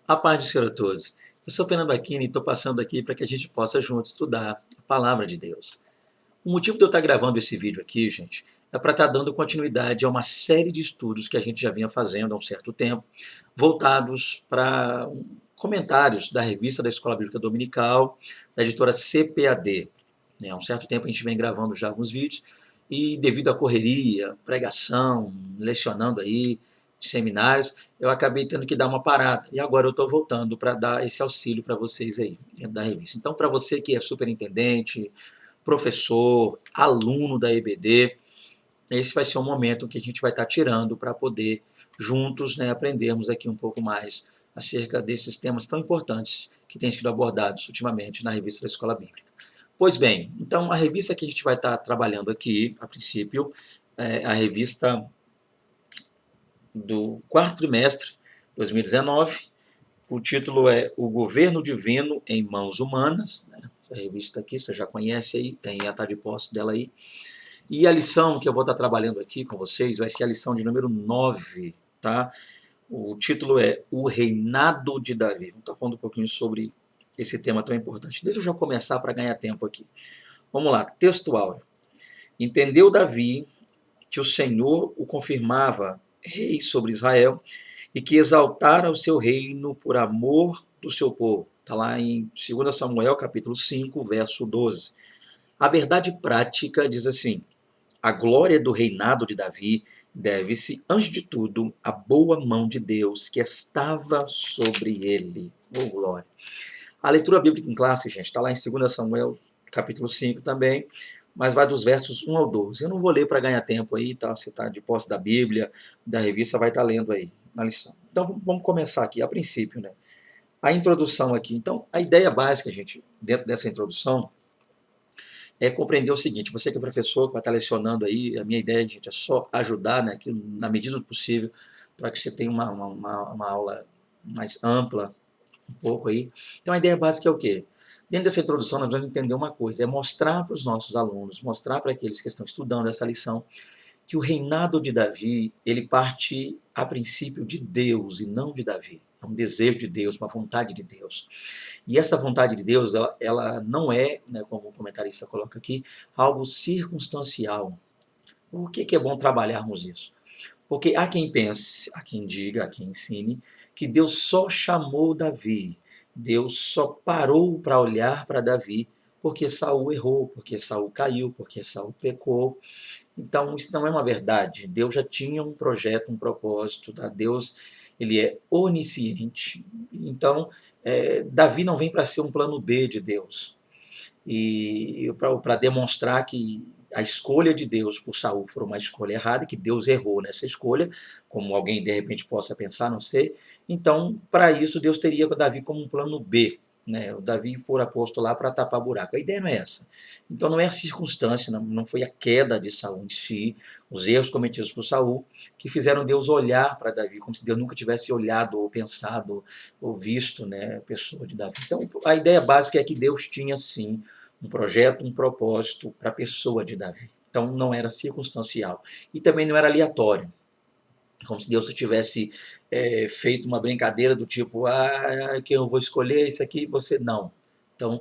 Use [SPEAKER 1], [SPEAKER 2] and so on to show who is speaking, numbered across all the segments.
[SPEAKER 1] A paz do Senhor a todos. Eu sou Fernando Aquino e estou passando aqui para que a gente possa juntos estudar a Palavra de Deus. O motivo de eu estar gravando esse vídeo aqui, gente, é para estar dando continuidade a uma série de estudos que a gente já vinha fazendo há um certo tempo, voltados para comentários da revista da Escola Bíblica Dominical, da editora CPAD. Há um certo tempo a gente vem gravando já alguns vídeos e devido à correria, pregação, lecionando aí, seminários, eu acabei tendo que dar uma parada. E agora eu estou voltando para dar esse auxílio para vocês aí, dentro da revista. Então, para você que é superintendente, professor, aluno da EBD, esse vai ser um momento que a gente vai estar tirando para poder juntos, né, aprendermos aqui um pouco mais acerca desses temas tão importantes que têm sido abordados ultimamente na revista da Escola Bíblica. Pois bem, então a revista que a gente vai estar trabalhando aqui, a princípio, é a revista do quarto trimestre 2019. O título é O Governo Divino em Mãos Humanas. Né? Essa revista aqui você já conhece aí, tem a tá de posse dela aí. E a lição que eu vou estar trabalhando aqui com vocês vai ser a lição de número 9, tá? O título é O Reinado de Davi. Vamos estar falando um pouquinho sobre esse tema tão importante. Deixa eu já começar para ganhar tempo aqui. Vamos lá, texto áureo. Entendeu Davi que o Senhor o confirmava rei sobre Israel e que exaltara o seu reino por amor do seu povo. Está lá em 2 Samuel, capítulo 5, verso 12. A verdade prática diz assim: a glória do reinado de Davi deve-se, antes de tudo, à boa mão de Deus que estava sobre ele. Oh, glória. A leitura bíblica em classe, gente, está lá em 2 Samuel, capítulo 5 também, mas vai dos versos 1 ao 12. Eu não vou ler para ganhar tempo aí, tá? Você está de posse da Bíblia, da revista, vai estar lendo aí na lição. Então, vamos começar aqui, a princípio, né? A introdução aqui. Então, a ideia básica, gente, dentro dessa introdução, é compreender o seguinte: você que é professor, que vai estar lecionando aí, a minha ideia, gente, é só ajudar, né, que, na medida do possível, para que você tenha uma aula mais ampla, um pouco aí. Então, a ideia básica é o quê? Dentro dessa introdução, nós vamos entender uma coisa: é mostrar para os nossos alunos, mostrar para aqueles que estão estudando essa lição, que o reinado de Davi, ele parte a princípio de Deus e não de Davi. É um desejo de Deus, uma vontade de Deus. E essa vontade de Deus, ela não é, né, como o comentarista coloca aqui, algo circunstancial. Por que é bom trabalharmos isso? Porque há quem pense, há quem diga, há quem ensine, que Deus só chamou Davi, Deus só parou para olhar para Davi porque Saul errou, porque Saul caiu, porque Saul pecou. Então, isso não é uma verdade. Deus já tinha um projeto, um propósito. Tá? Deus, ele é onisciente. Então, Davi não vem para ser um plano B de Deus. E para demonstrar que a escolha de Deus por Saul foi uma escolha errada, que Deus errou nessa escolha, como alguém de repente possa pensar, não sei. Então, para isso, Deus teria Davi como um plano B. Né? O Davi for posto lá para tapar buraco. A ideia não é essa. Então não é a circunstância, não foi a queda de Saul em si, os erros cometidos por Saul, que fizeram Deus olhar para Davi, como se Deus nunca tivesse olhado, ou pensado, ou visto, né, a pessoa de Davi. Então a ideia básica é que Deus tinha sim um projeto, um propósito para a pessoa de Davi. Então não era circunstancial. E também não era aleatório. Como se Deus tivesse feito uma brincadeira do tipo, que eu vou escolher isso aqui e você não. Então,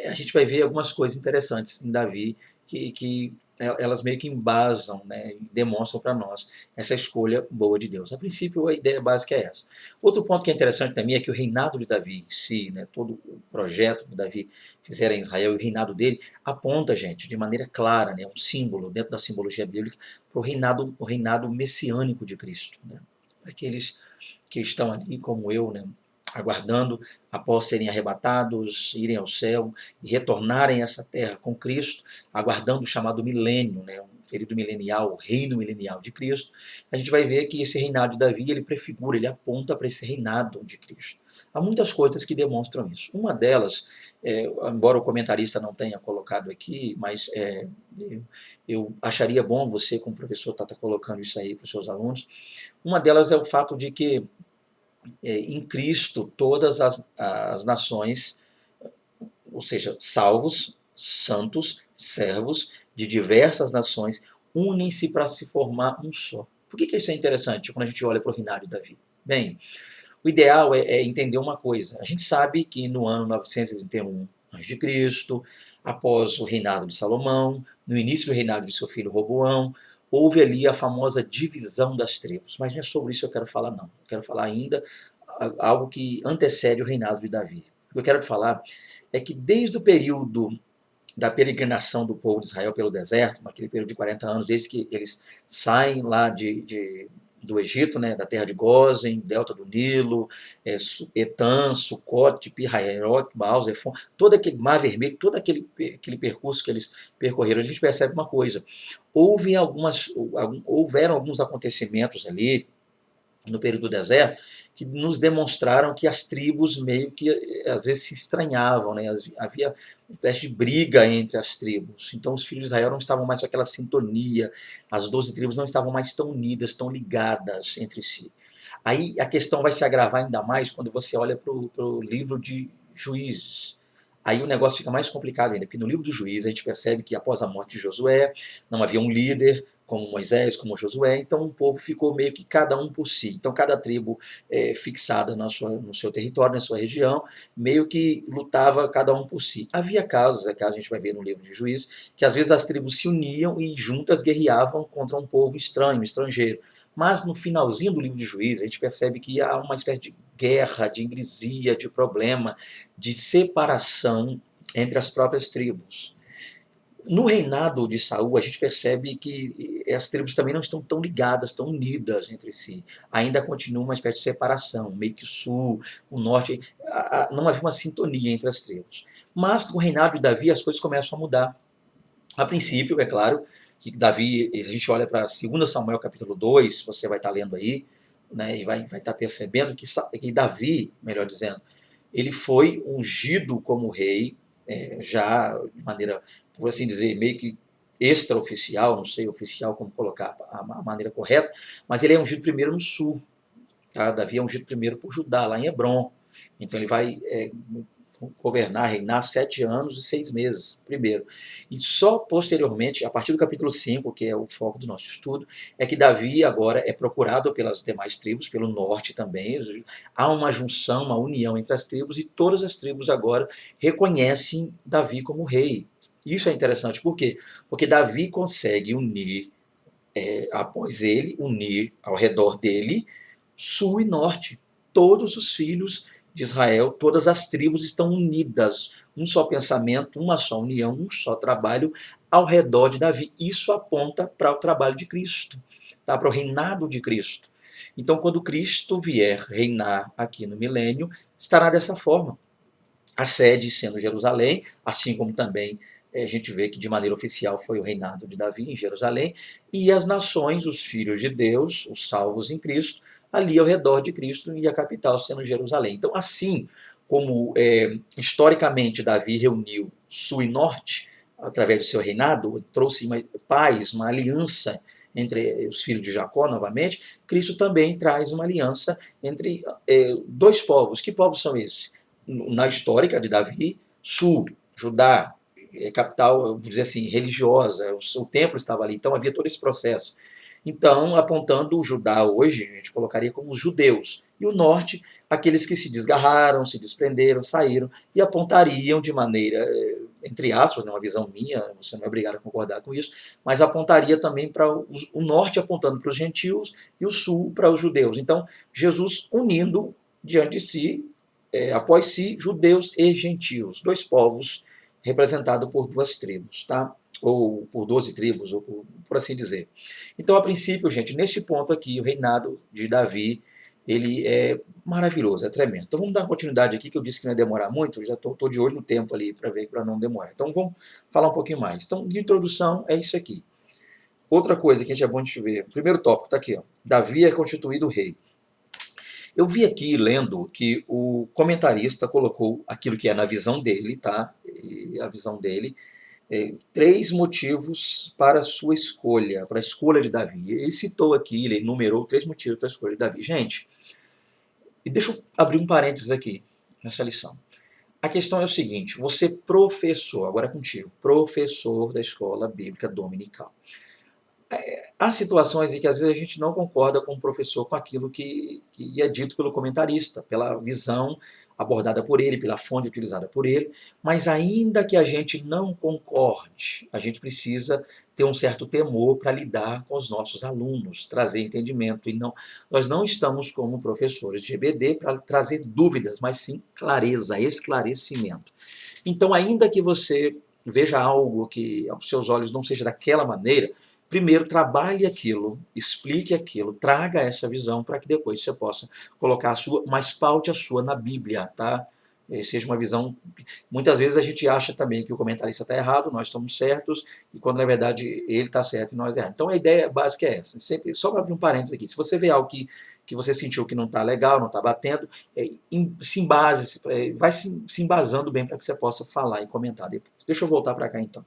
[SPEAKER 1] a gente vai ver algumas coisas interessantes em Davi que elas meio que embasam, né, e demonstram para nós essa escolha boa de Deus. A princípio, a ideia básica é essa. Outro ponto que é interessante também é que o reinado de Davi em si, né, todo o projeto que Davi fizera em Israel, o reinado dele, aponta, gente, de maneira clara, né, um símbolo dentro da simbologia bíblica, para o reinado messiânico de Cristo. Né? Aqueles que estão ali, como eu, né, aguardando após serem arrebatados, irem ao céu e retornarem a essa terra com Cristo, aguardando o chamado milênio, né, um período milenial, o reino milenial de Cristo, a gente vai ver que esse reinado de Davi, ele prefigura, ele aponta para esse reinado de Cristo. Há muitas coisas que demonstram isso. Uma delas, embora o comentarista não tenha colocado aqui, mas eu acharia bom você, como professor, estar colocando isso aí para os seus alunos. Uma delas é o fato de que em Cristo todas as nações, ou seja, salvos, santos, servos de diversas nações, unem-se para se formar um só. Por que isso é interessante quando a gente olha para o reinado de Davi? Bem, O ideal é entender uma coisa. A gente sabe que no ano 931 a.C., após o reinado de Salomão, no início do reinado de seu filho Roboão, houve ali a famosa divisão das tribos. Mas não é sobre isso que eu quero falar, não. Eu quero falar ainda algo que antecede o reinado de Davi. O que eu quero falar é que desde o período da peregrinação do povo de Israel pelo deserto, naquele período de 40 anos, desde que eles saem lá do Egito, né, da terra de Gósen, delta do Nilo, Etam, Sucote, Pi-Hahirote, Baal, Zefon, todo aquele Mar Vermelho, todo aquele percurso que eles percorreram, a gente percebe uma coisa. Houveram alguns acontecimentos ali, no período do deserto, que nos demonstraram que as tribos meio que às vezes se estranhavam, né? Havia uma espécie de briga entre as tribos. Então os filhos de Israel não estavam mais com aquela sintonia, as 12 tribos não estavam mais tão unidas, tão ligadas entre si. Aí a questão vai se agravar ainda mais quando você olha para o livro de Juízes. Aí o negócio fica mais complicado ainda, porque no livro dos Juízes a gente percebe que após a morte de Josué, não havia um líder, como Moisés, como Josué, então o povo ficou meio que cada um por si. Então cada tribo fixada no seu território, na sua região, meio que lutava cada um por si. Havia casos, que a gente vai ver no livro de Juízes, que às vezes as tribos se uniam e juntas guerreavam contra um povo estranho, estrangeiro. Mas no finalzinho do livro de Juízes, a gente percebe que há uma espécie de guerra, de ingresia, de problema, de separação entre as próprias tribos. No reinado de Saul, a gente percebe que as tribos também não estão tão ligadas, tão unidas entre si. Ainda continua uma espécie de separação, meio que o sul, o norte, não havia uma sintonia entre as tribos. Mas no reinado de Davi as coisas começam a mudar. A princípio, é claro, que Davi, a gente olha para 2 Samuel capítulo 2, você vai estar lendo aí, né, e vai estar percebendo que Davi, melhor dizendo, ele foi ungido como rei, já de maneira, por assim dizer, meio que extraoficial, não sei oficial como colocar a maneira correta, mas ele é ungido primeiro no sul. Tá? Davi é ungido primeiro por Judá, lá em Hebron. Então ele vai governar, reinar 7 anos e 6 meses, primeiro. E só posteriormente, a partir do capítulo 5, que é o foco do nosso estudo, é que Davi agora é procurado pelas demais tribos, pelo norte também. Há uma junção, uma união entre as tribos, e todas as tribos agora reconhecem Davi como rei. Isso é interessante, por quê? Porque Davi consegue unir, após ele, unir ao redor dele, sul e norte. Todos os filhos de Israel, todas as tribos estão unidas, um só pensamento, uma só união, um só trabalho ao redor de Davi. Isso aponta para o trabalho de Cristo, tá? Para o reinado de Cristo. Então, quando Cristo vier reinar aqui no milênio, estará dessa forma. A sede sendo Jerusalém, assim como também a gente vê que de maneira oficial foi o reinado de Davi em Jerusalém, e as nações, os filhos de Deus, os salvos em Cristo, ali ao redor de Cristo, e a capital sendo Jerusalém. Então, assim como historicamente Davi reuniu sul e norte, através do seu reinado, trouxe uma paz, uma aliança entre os filhos de Jacó, novamente, Cristo também traz uma aliança entre dois povos. Que povos são esses? Na histórica de Davi, sul, Judá, capital, vamos dizer assim, religiosa, o templo estava ali, então havia todo esse processo. Então, apontando o Judá hoje, a gente colocaria como os judeus, e o norte, aqueles que se desgarraram, se desprenderam, saíram, e apontariam de maneira, entre aspas, uma visão minha, você não é obrigado a concordar com isso, mas apontaria também para o norte apontando para os gentios e o sul para os judeus. Então, Jesus unindo diante de si, após si, judeus e gentios, dois povos representados por duas tribos, tá? Ou por 12 tribos, ou por assim dizer. Então, a princípio, gente, nesse ponto aqui, o reinado de Davi, ele é maravilhoso, é tremendo. Então vamos dar continuidade aqui, que eu disse que não ia demorar muito, eu já estou de olho no tempo ali para ver, para não demorar. Então vamos falar um pouquinho mais. Então, de introdução, é isso aqui. Outra coisa que a gente é bom de ver, primeiro tópico está aqui, ó. Davi é constituído rei. Eu vi aqui, lendo, que o comentarista colocou aquilo que é na visão dele, tá? E a visão dele, 3 motivos para a sua escolha, para a escolha de Davi. Ele citou aqui, ele enumerou 3 motivos para a escolha de Davi. Gente, e deixa eu abrir um parênteses aqui nessa lição. A questão é o seguinte: você professor, agora é contigo, professor da escola bíblica dominical. há situações em que às vezes a gente não concorda com o professor, com aquilo que é dito pelo comentarista, pela visão abordada por ele, pela fonte utilizada por ele, mas ainda que a gente não concorde, a gente precisa ter um certo temor para lidar com os nossos alunos, trazer entendimento. E não, nós não estamos como professores de EBD para trazer dúvidas, mas sim clareza, esclarecimento. Então, ainda que você veja algo que aos seus olhos não seja daquela maneira, primeiro trabalhe aquilo, explique aquilo, traga essa visão para que depois você possa colocar a sua, mas paute a sua na Bíblia, tá? Seja uma visão. Muitas vezes a gente acha também que o comentarista está errado, nós estamos certos, e quando na verdade ele está certo e nós erramos. Então a ideia básica é essa. Sempre, só para abrir um parênteses aqui, se você vê algo que você sentiu que não está legal, não está batendo, se embase, vai se embasando bem para que você possa falar e comentar depois. Deixa eu voltar para cá então.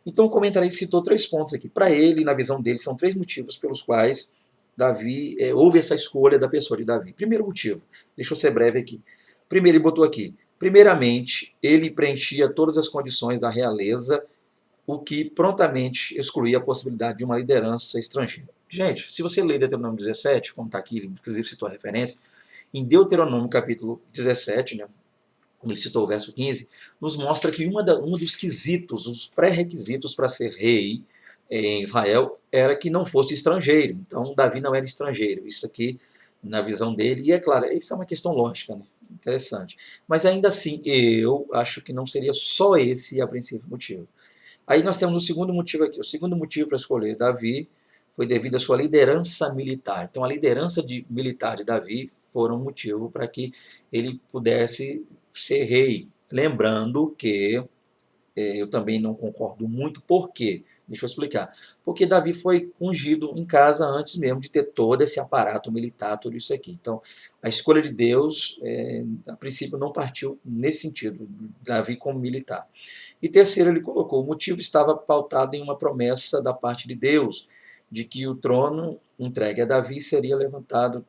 [SPEAKER 1] Então o comentarista citou 3 pontos aqui. Para ele, na visão dele, são 3 motivos pelos quais Davi, houve essa escolha da pessoa de Davi. Primeiro motivo, deixa eu ser breve aqui. Primeiro, ele botou aqui, primeiramente, ele preenchia todas as condições da realeza, o que prontamente excluía a possibilidade de uma liderança estrangeira. Gente, se você ler Deuteronômio 17, como está aqui, inclusive citou a referência, em Deuteronômio capítulo 17, né, ele citou o verso 15, nos mostra que um dos quesitos, os pré-requisitos para ser rei em Israel era que não fosse estrangeiro. Então, Davi não era estrangeiro. Isso aqui, na visão dele, e é claro, isso é uma questão lógica, né? Interessante. Mas ainda assim, eu acho que não seria só esse a princípio motivo. Aí nós temos o segundo motivo aqui. O segundo motivo para escolher Davi foi devido à sua liderança militar. Então, a liderança militar de Davi foi um motivo para que ele pudesse ser rei. Lembrando que eu também não concordo muito. Por quê? Deixa eu explicar. Porque Davi foi ungido em casa antes mesmo de ter todo esse aparato militar, tudo isso aqui. Então, a escolha de Deus, a princípio, não partiu nesse sentido, Davi como militar. E terceiro, ele colocou, o motivo estava pautado em uma promessa da parte de Deus, de que o trono entregue a Davi seria levantado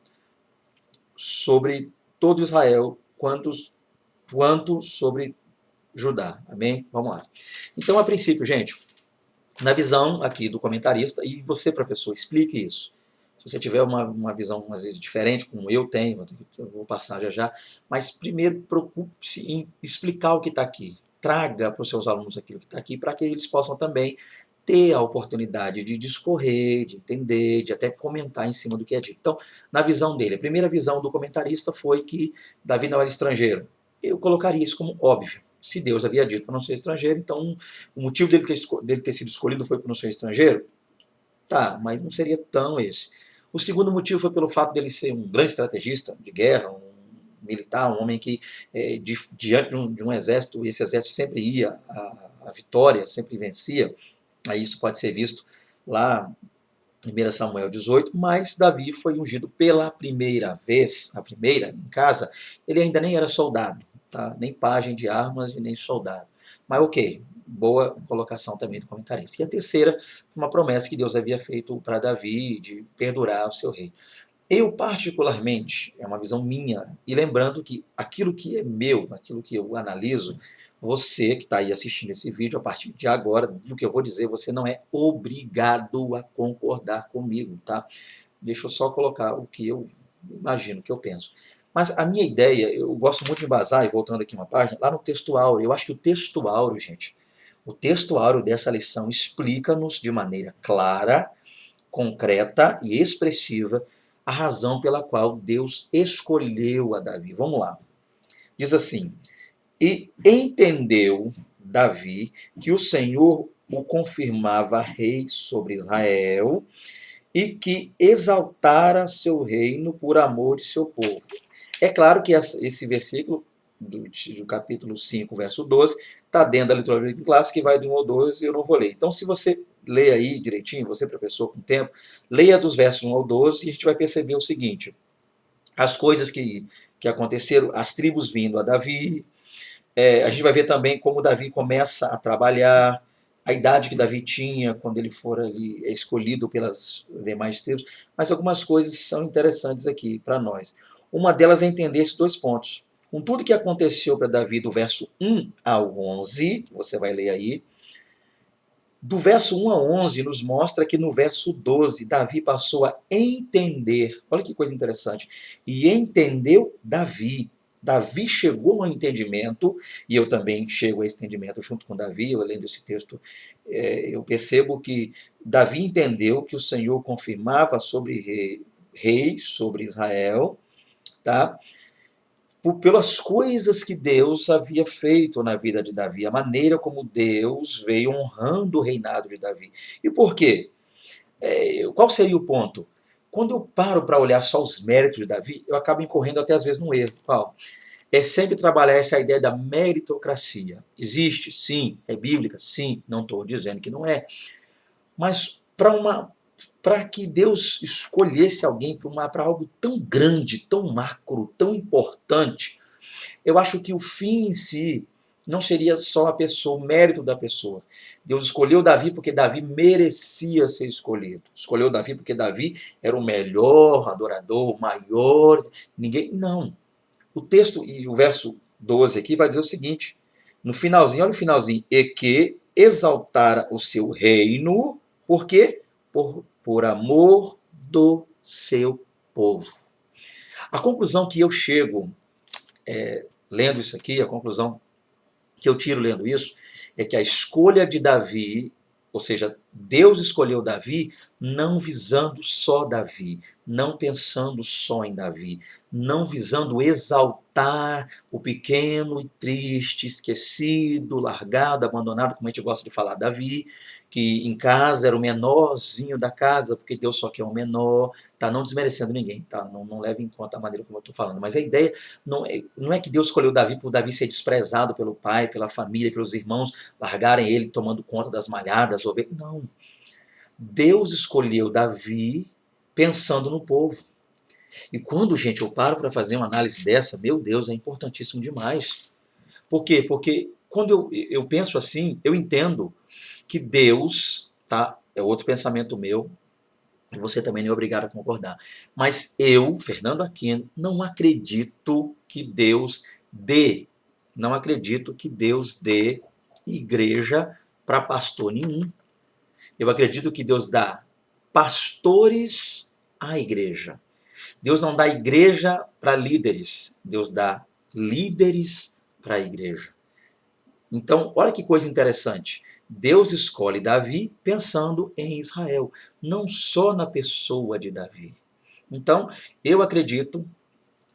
[SPEAKER 1] sobre todo Israel, quanto sobre Judá. Amém? Vamos lá. Então, a princípio, gente, na visão aqui do comentarista, e você, professor, explique isso. Se você tiver uma visão, às vezes, diferente, como eu tenho, eu vou passar já já, mas primeiro preocupe-se em explicar o que está aqui. Traga para os seus alunos aquilo que está aqui, para que eles possam também ter a oportunidade de discorrer, de entender, de até comentar em cima do que é dito. Então, na visão dele, a primeira visão do comentarista foi que Davi não era estrangeiro. Eu colocaria isso como óbvio. Se Deus havia dito para não ser estrangeiro, então o motivo dele ter sido escolhido foi por não ser estrangeiro? Tá, mas não seria tão esse. O segundo motivo foi pelo fato dele ser um grande estrategista de guerra, um militar, um homem que, diante de um exército, esse exército sempre ia à vitória, sempre vencia. Aí isso pode ser visto lá em 1 Samuel 18, mas Davi foi ungido pela primeira vez, a primeira, em casa, ele ainda nem era soldado, tá? Nem pajem de armas e nem soldado. Mas ok, boa colocação também do comentarista. E a terceira, uma promessa que Deus havia feito para Davi de perdurar o seu rei. Eu, particularmente, é uma visão minha, e lembrando que aquilo que é meu, aquilo que eu analiso, você que está aí assistindo esse vídeo, a partir de agora, do que eu vou dizer, você não é obrigado a concordar comigo, tá? Deixa eu só colocar o que eu imagino, o que eu penso. Mas a minha ideia, eu gosto muito de embasar, e voltando aqui uma página, lá no texto áureo, eu acho que o texto áureo, gente, o texto áureo dessa lição explica-nos de maneira clara, concreta e expressiva a razão pela qual Deus escolheu a Davi. Vamos lá. Diz assim: e entendeu Davi que o Senhor o confirmava rei sobre Israel e que exaltara seu reino por amor de seu povo. É claro que esse versículo do capítulo 5, verso 12, está dentro da liturgia clássica, que vai do 1 ao 12, eu não vou ler. Então, se você ler aí direitinho, você, professor, com tempo, leia dos versos 1 ao 12 e a gente vai perceber o seguinte: as coisas que aconteceram, as tribos vindo a Davi, a gente vai ver também como Davi começa a trabalhar, a idade que Davi tinha quando ele for ali escolhido pelas demais tribos, mas algumas coisas são interessantes aqui para nós. Uma delas é entender esses 2 pontos. Com tudo que aconteceu para Davi do verso 1 ao 11, você vai ler aí, Do verso 1 a 11 nos mostra que no verso 12 Davi passou a entender. Olha que coisa interessante. E entendeu Davi. Davi chegou ao entendimento, e eu também chego a esse entendimento junto com Davi. Eu lendo esse texto, eu percebo que Davi entendeu que o Senhor confirmava sobre rei sobre Israel, tá? Pelas coisas que Deus havia feito na vida de Davi, a maneira como Deus veio honrando o reinado de Davi. E por quê? Qual seria o ponto? Quando eu paro para olhar só os méritos de Davi, eu acabo incorrendo até às vezes num erro. Qual? É sempre trabalhar essa ideia da meritocracia. Existe? Sim. É bíblica? Sim. Não estou dizendo que não é. Mas para que Deus escolhesse alguém para algo tão grande, tão macro, tão importante, eu acho que o fim em si não seria só a pessoa, o mérito da pessoa. Deus escolheu Davi porque Davi merecia ser escolhido. Escolheu Davi porque Davi era o melhor adorador, o maior. Ninguém. Não. O texto e o verso 12 aqui vai dizer o seguinte: no finalzinho, olha o finalzinho, e que exaltara o seu reino, por quê? Por amor do seu povo. A conclusão que eu chego lendo isso aqui, a conclusão que eu tiro lendo isso, é que a escolha de Davi, ou seja, Deus escolheu Davi não visando só Davi, não pensando só em Davi, não visando exaltar o pequeno e triste, esquecido, largado, abandonado, como a gente gosta de falar, Davi, que em casa era o menorzinho da casa, porque Deus só quer um menor, tá? Não desmerecendo ninguém, tá? Não leve em conta a maneira como eu estou falando, mas a ideia não é que Deus escolheu Davi por Davi ser desprezado pelo pai, pela família, pelos irmãos, largarem ele tomando conta das malhadas, ovelhas. Não. Deus escolheu Davi pensando no povo. E quando, gente, eu paro para fazer uma análise dessa, meu Deus, é importantíssimo demais. Por quê? Porque quando eu penso assim, eu entendo que Deus, tá? É outro pensamento meu, e você também não é obrigado a concordar. Mas eu, Fernando Aquino, não acredito que Deus dê igreja para pastor nenhum. Eu acredito que Deus dá pastores à igreja. Deus não dá igreja para líderes. Deus dá líderes para a igreja. Então, olha que coisa interessante. Deus escolhe Davi pensando em Israel, não só na pessoa de Davi. Então, eu acredito,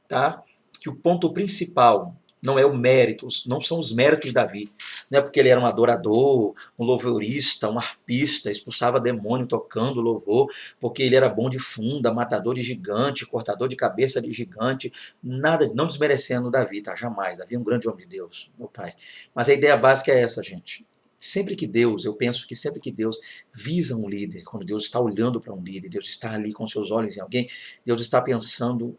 [SPEAKER 1] tá, que o ponto principal não é o mérito, não são os méritos de Davi. Não é porque ele era um adorador, um louvorista, um arpista, expulsava demônio tocando louvor, porque ele era bom de funda, matador de gigante, cortador de cabeça de gigante, nada, não desmerecendo Davi, tá? Jamais. Davi é um grande homem de Deus, meu pai. Mas a ideia básica é essa, gente. Eu penso que sempre que Deus visa um líder, quando Deus está olhando para um líder, Deus está ali com seus olhos em alguém, Deus está pensando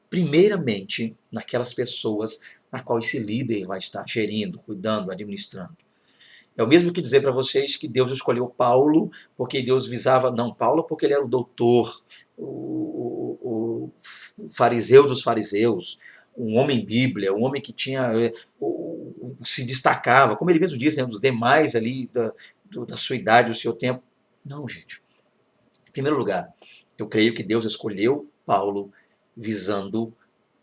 [SPEAKER 1] primeiramente naquelas pessoas na qual esse líder vai estar gerindo, cuidando, administrando. É o mesmo que dizer para vocês que Deus escolheu Paulo porque Deus visava, não, Paulo porque ele era o doutor, o fariseu dos fariseus, um homem bíblia, um homem que tinha, se destacava, como ele mesmo disse, né, dos demais ali da sua idade, do seu tempo. Não, gente. Em primeiro lugar, eu creio que Deus escolheu Paulo visando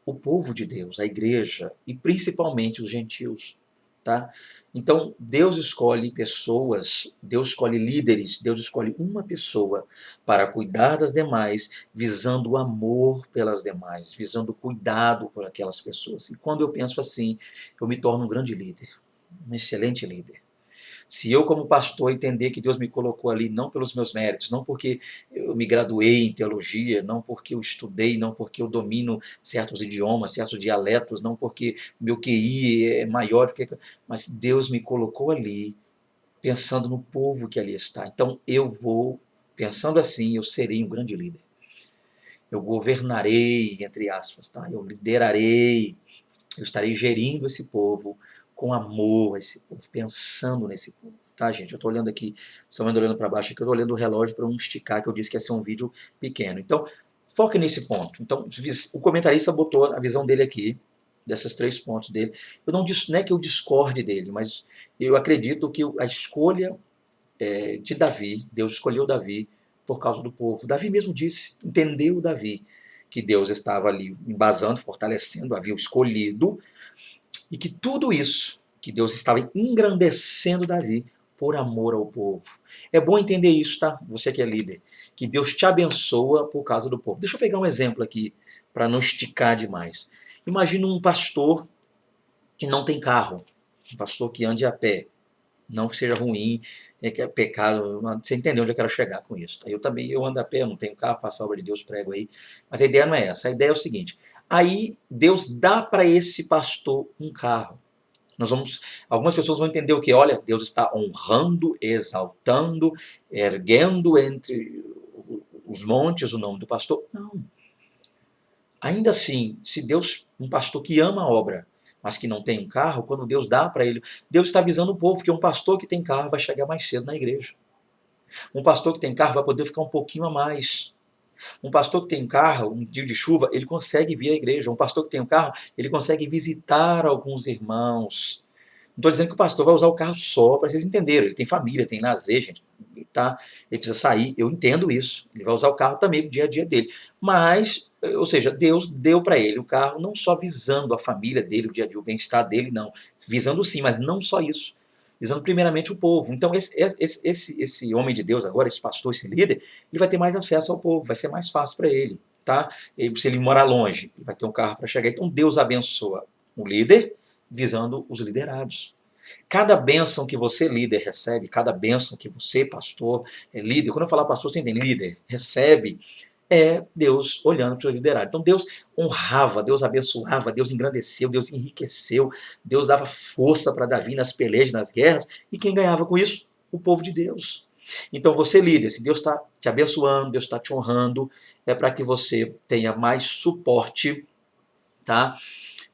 [SPEAKER 1] o povo de Deus, a igreja, e principalmente os gentios, tá? Então, Deus escolhe pessoas, Deus escolhe líderes, Deus escolhe uma pessoa para cuidar das demais, visando o amor pelas demais, visando o cuidado por aquelas pessoas. E quando eu penso assim, eu me torno um grande líder, um excelente líder. Se eu, como pastor, entender que Deus me colocou ali não pelos meus méritos, não porque eu me graduei em teologia, não porque eu estudei, não porque eu domino certos idiomas, certos dialetos, não porque meu QI é maior, mas Deus me colocou ali pensando no povo que ali está. Então eu vou, pensando assim, eu serei um grande líder. Eu governarei, entre aspas, tá? Eu liderarei, eu estarei gerindo esse povo com amor a esse povo, pensando nesse povo. Tá, gente? Eu estou olhando aqui, estão olhando para baixo aqui, eu estou olhando o relógio para não esticar, que eu disse que ia ser um vídeo pequeno. Então, foque nesse ponto. Então, o comentarista botou a visão dele aqui, desses 3 pontos dele. Não é que eu discorde dele, mas eu acredito que a escolha de Davi, Deus escolheu Davi por causa do povo. Davi mesmo disse, entendeu Davi, que Deus estava ali embasando, fortalecendo, havia o escolhido, e que tudo isso, que Deus estava engrandecendo Davi por amor ao povo. É bom entender isso, tá? Você que é líder, que Deus te abençoa por causa do povo. Deixa eu pegar um exemplo aqui, para não esticar demais. Imagina um pastor que não tem carro, um pastor que ande a pé. Não que seja ruim, que é pecado, você entendeu onde eu quero chegar com isso. Tá? Eu ando a pé, eu não tenho carro, faço a obra de Deus, prego aí. Mas a ideia não é essa, a ideia é o seguinte, aí Deus dá para esse pastor um carro. Algumas pessoas vão entender o que? Olha, Deus está honrando, exaltando, erguendo entre os montes o nome do pastor. Não. Ainda assim, se Deus, um pastor que ama a obra, mas que não tem um carro, quando Deus dá para ele, Deus está avisando o povo que um pastor que tem carro vai chegar mais cedo na igreja. Um pastor que tem carro vai poder ficar um pouquinho a mais. Um pastor que tem carro, um dia de chuva, ele consegue vir à igreja. Um pastor que tem um carro, ele consegue visitar alguns irmãos. Não estou dizendo que o pastor vai usar o carro só, para vocês entenderem. Ele tem família, tem lazer, gente. Tá? Ele precisa sair, eu entendo isso. Ele vai usar o carro também no dia a dia dele. Mas, ou seja, Deus deu para ele o carro não só visando a família dele, o dia a dia, o bem-estar dele, não. Visando sim, mas não só isso. Visando primeiramente o povo. Então, esse homem de Deus agora, esse pastor, esse líder, ele vai ter mais acesso ao povo, vai ser mais fácil para ele. Tá? Se ele morar longe, ele vai ter um carro para chegar. Então, Deus abençoa o líder, visando os liderados. Cada bênção que você, líder, recebe, cada bênção que você, pastor, líder, quando eu falar pastor, você entende, líder, recebe, é Deus olhando para o seu liderado. Então Deus honrava, Deus abençoava, Deus engrandeceu, Deus enriqueceu, Deus dava força para Davi nas pelejas, nas guerras, e quem ganhava com isso? O povo de Deus. Então você, líder, se Deus está te abençoando, Deus está te honrando, é para que você tenha mais suporte, tá?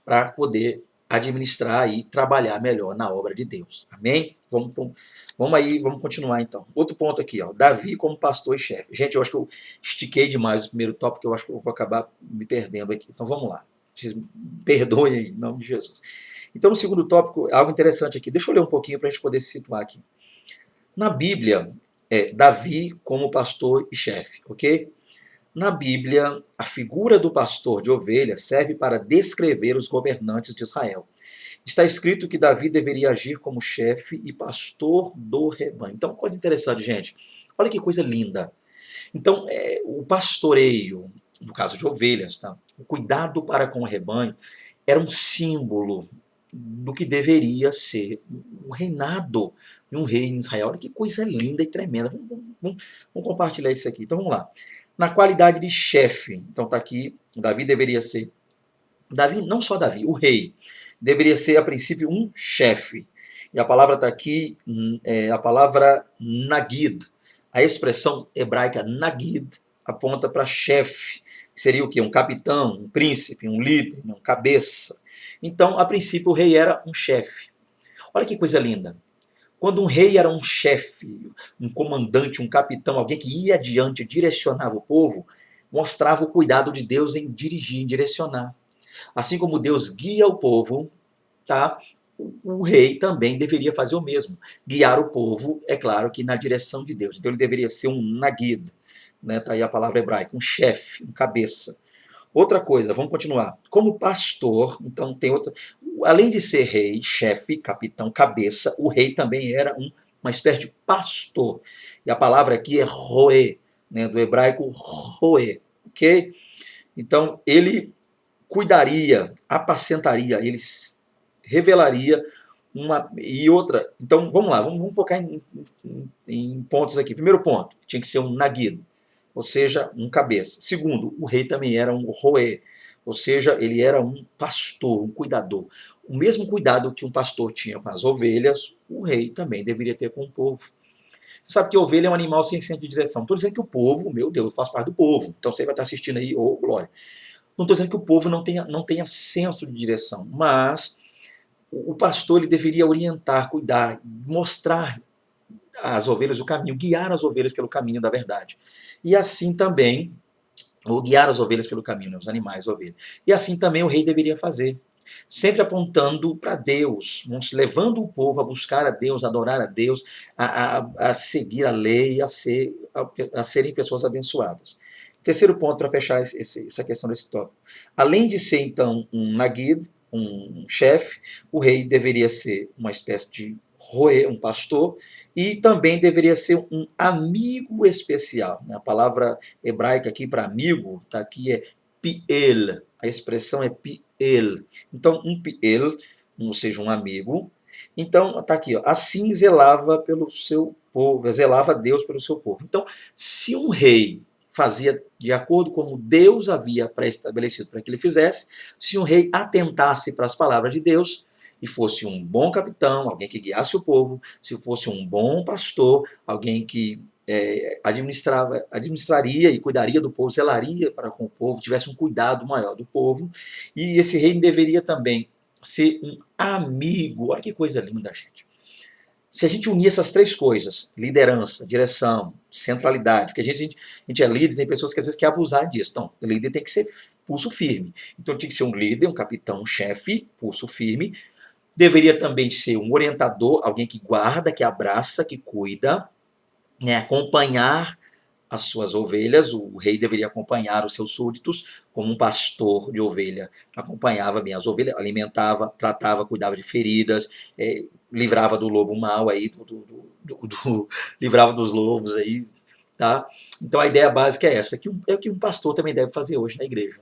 [SPEAKER 1] Para poder administrar e trabalhar melhor na obra de Deus. Amém? Vamos continuar então. Outro ponto aqui, ó, Davi como pastor e chefe. Gente, eu acho que eu estiquei demais o primeiro tópico, eu acho que eu vou acabar me perdendo aqui. Então vamos lá. Vocês me perdoem aí, em nome de Jesus. Então, no segundo tópico, algo interessante aqui. Deixa eu ler um pouquinho para a gente poder se situar aqui. Na Bíblia, Davi como pastor e chefe, ok? Na Bíblia, a figura do pastor de ovelhas serve para descrever os governantes de Israel. Está escrito que Davi deveria agir como chefe e pastor do rebanho. Então, coisa interessante, gente. Olha que coisa linda. Então, o pastoreio, no caso de ovelhas, tá? O cuidado para com o rebanho, era um símbolo do que deveria ser o reinado de um rei em Israel. Olha que coisa linda e tremenda. Vamos compartilhar isso aqui. Então, vamos lá. Na qualidade de chefe, então está aqui, Davi deveria ser, Davi, não só Davi, o rei, deveria ser a princípio um chefe. E a palavra está aqui, a palavra Nagid. A expressão hebraica Nagid aponta para chefe, que seria o quê? Um capitão, um príncipe, um líder, um cabeça. Então, a princípio, o rei era um chefe. Olha que coisa linda. Quando um rei era um chefe, um comandante, um capitão, alguém que ia adiante, direcionava o povo, mostrava o cuidado de Deus em dirigir, em direcionar. Assim como Deus guia o povo, tá? O rei também deveria fazer o mesmo. Guiar o povo, é claro que na direção de Deus. Então ele deveria ser um nagid, né? Tá aí a palavra hebraica, um chefe, um cabeça. Outra coisa, vamos continuar. Como pastor, então tem outra. Além de ser rei, chefe, capitão, cabeça, o rei também era uma espécie de pastor. E a palavra aqui é roé, né, do hebraico roé, ok? Então ele cuidaria, apacentaria, ele revelaria uma e outra. Então vamos lá, vamos focar em pontos aqui. Primeiro ponto, tinha que ser um naguido, ou seja, um cabeça. Segundo, o rei também era um roé, ou seja, ele era um pastor, um cuidador. O mesmo cuidado que um pastor tinha com as ovelhas, o rei também deveria ter com o povo. Você sabe que a ovelha é um animal sem centro de direção. Estou dizendo que o povo, meu Deus, faz parte do povo. Então você vai estar assistindo aí, ô glória. Não estou dizendo que o povo não tenha senso de direção, mas o pastor ele deveria orientar, cuidar, mostrar às ovelhas o caminho, guiar as ovelhas pelo caminho da verdade. E assim também, ou guiar as ovelhas pelo caminho, né, os animais, as ovelhas. E assim também o rei deveria fazer. sempre apontando para Deus, levando o povo a buscar a Deus, a adorar a Deus, a seguir a lei, a serem pessoas abençoadas. Terceiro ponto para fechar essa questão desse tópico. Além de ser, então, um Nagid, um chefe, o rei deveria ser uma espécie de roê, um pastor, e também deveria ser um amigo especial. A palavra hebraica aqui para amigo, tá aqui é piel, a expressão é piel. Então, um piel, ou seja, um amigo. Então, está aqui, ó, assim zelava pelo seu povo, zelava Deus pelo seu povo. Então, se um rei fazia de acordo com como Deus havia pré-estabelecido para que ele fizesse, se um rei atentasse para as palavras de Deus e fosse um bom capitão, alguém que guiasse o povo, se fosse um bom pastor, alguém que administraria e cuidaria do povo, zelaria para com o povo, tivesse um cuidado maior do povo, e esse rei deveria também ser um amigo. Olha que coisa linda, gente. Se a gente unir essas três coisas, liderança, direção, centralidade, porque a gente é líder, tem pessoas que às vezes querem abusar disso. Então, o líder tem que ser pulso firme. Então, tinha que ser um líder, um capitão, um chefe, pulso firme. Deveria também ser um orientador, alguém que guarda, que abraça, que cuida, né, acompanhar as suas ovelhas. O rei deveria acompanhar os seus súditos, como um pastor de ovelha acompanhava bem as ovelhas, alimentava, tratava, cuidava de feridas, livrava do lobo mau aí, livrava dos lobos aí, tá? Então a ideia básica é essa, que é o que um pastor também deve fazer hoje na igreja.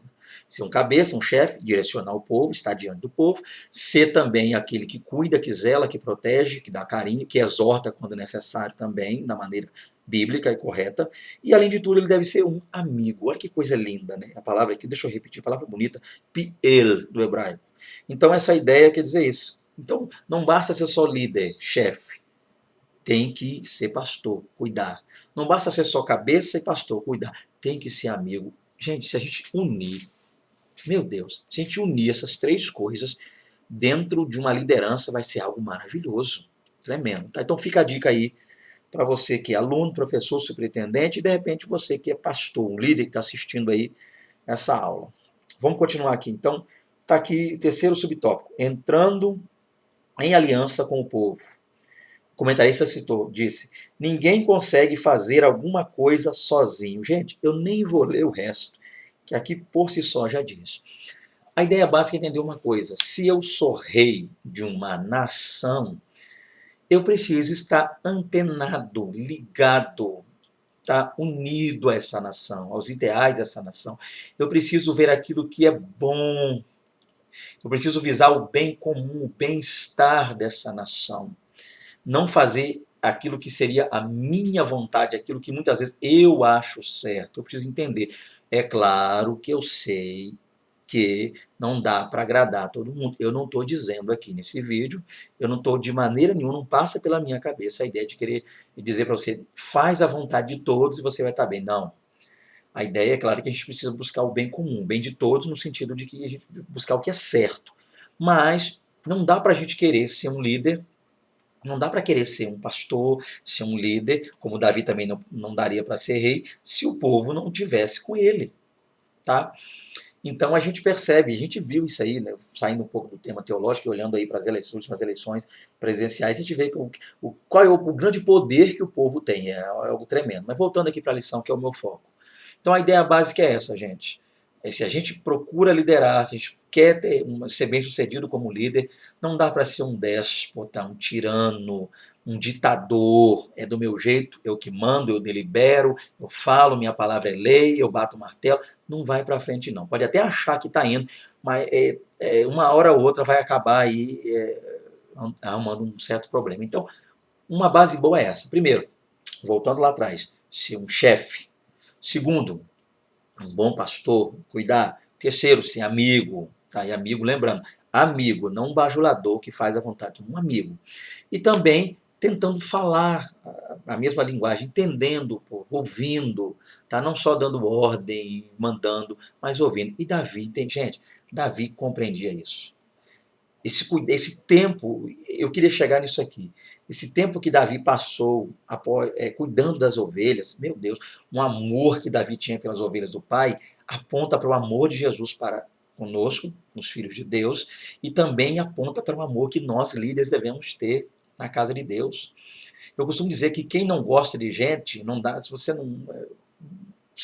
[SPEAKER 1] Ser um cabeça, um chefe, direcionar o povo, estar diante do povo, ser também aquele que cuida, que zela, que protege, que dá carinho, que exorta quando necessário também, da maneira bíblica e correta, e além de tudo ele deve ser um amigo. Olha que coisa linda, né? A palavra aqui, deixa eu repetir, a palavra bonita, piel, do hebraico. Então essa ideia quer dizer isso. Então não basta ser só líder, chefe, tem que ser pastor, cuidar. Não basta ser só cabeça e pastor, cuidar, tem que ser amigo. Gente, se a gente unir, meu Deus, se a gente unir essas três coisas dentro de uma liderança, vai ser algo maravilhoso, tremendo. Tá? Então fica a dica aí para você que é aluno, professor, superintendente, e de repente você que é pastor, um líder que está assistindo aí essa aula. Vamos continuar aqui. Então, está aqui o terceiro subtópico, entrando em aliança com o povo. O comentarista disse, ninguém consegue fazer alguma coisa sozinho. Gente, eu nem vou ler o resto, que aqui por si só já diz. A ideia básica é entender uma coisa, se eu sou rei de uma nação, eu preciso estar antenado, ligado, tá unido a essa nação, aos ideais dessa nação. Eu preciso ver aquilo que é bom. Eu preciso visar o bem comum, o bem-estar dessa nação. Não fazer aquilo que seria a minha vontade, aquilo que muitas vezes eu acho certo. Eu preciso entender. É claro que eu sei que não dá para agradar todo mundo. Eu não estou dizendo aqui nesse vídeo, eu não estou de maneira nenhuma, não passa pela minha cabeça a ideia de querer dizer para você, faz a vontade de todos e você vai estar bem. Não. A ideia é, claro, que a gente precisa buscar o bem comum, o bem de todos, no sentido de que a gente buscar o que é certo. Mas não dá para a gente querer ser um líder, não dá para querer ser um pastor, ser um líder, como Davi também não daria para ser rei, se o povo não tivesse com ele. Tá? Então a gente percebe, a gente viu isso aí, né, saindo um pouco do tema teológico e olhando aí para as últimas eleições presidenciais, a gente vê qual é o grande poder que o povo tem, é algo tremendo. Mas voltando aqui para a lição, que é o meu foco. Então a ideia básica é essa, gente. Se a gente procura liderar, se a gente quer ser bem sucedido como líder, não dá para ser um déspota, um tirano, um ditador. É do meu jeito, eu que mando, eu delibero, eu falo, minha palavra é lei, eu bato o martelo. Não vai para frente, não. Pode até achar que está indo, mas uma hora ou outra vai acabar aí arrumando um certo problema. Então, uma base boa é essa. Primeiro, voltando lá atrás, ser um chefe. Segundo, um bom pastor, cuidar. Terceiro, ser amigo. Tá? E amigo, lembrando, amigo, não um bajulador que faz a vontade, um amigo. E também tentando falar a mesma linguagem, entendendo, ouvindo, tá? Não só dando ordem, mandando, mas ouvindo. E Davi, gente, Davi compreendia isso. Esse tempo, eu queria chegar nisso aqui. Esse tempo que Davi passou cuidando das ovelhas, meu Deus, um amor que Davi tinha pelas ovelhas do pai, aponta para o amor de Jesus para conosco, nos filhos de Deus, e também aponta para o amor que nós, líderes, devemos ter na casa de Deus. Eu costumo dizer que quem não gosta de gente, não dá, se você não,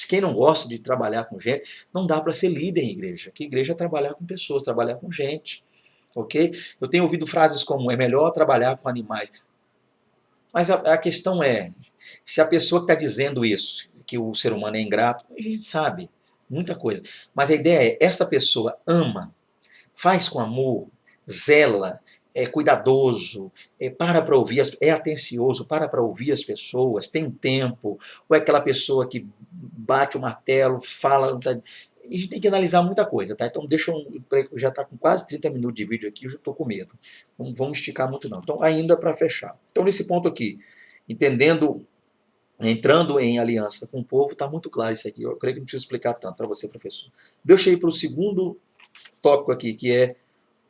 [SPEAKER 1] quem não gosta de trabalhar com gente, não dá para ser líder em igreja. Que igreja é trabalhar com pessoas, trabalhar com gente, ok? Eu tenho ouvido frases como, é melhor trabalhar com animais. Mas a questão é, se a pessoa que está dizendo isso, que o ser humano é ingrato, a gente sabe muita coisa. Mas a ideia é, essa pessoa ama, faz com amor, zela, é cuidadoso, para ouvir, é atencioso, para ouvir as pessoas, tem tempo, ou é aquela pessoa que bate o martelo, fala. Tá, a gente tem que analisar muita coisa, tá? Então deixa eu. Já está com quase 30 minutos de vídeo aqui, eu já estou com medo. Não vamos esticar muito, não. Então, ainda para fechar. Então, nesse ponto aqui, entendendo, entrando em aliança com o povo, está muito claro isso aqui. Eu creio que não preciso explicar tanto para você, professor. Deixa eu ir para o segundo tópico aqui, que é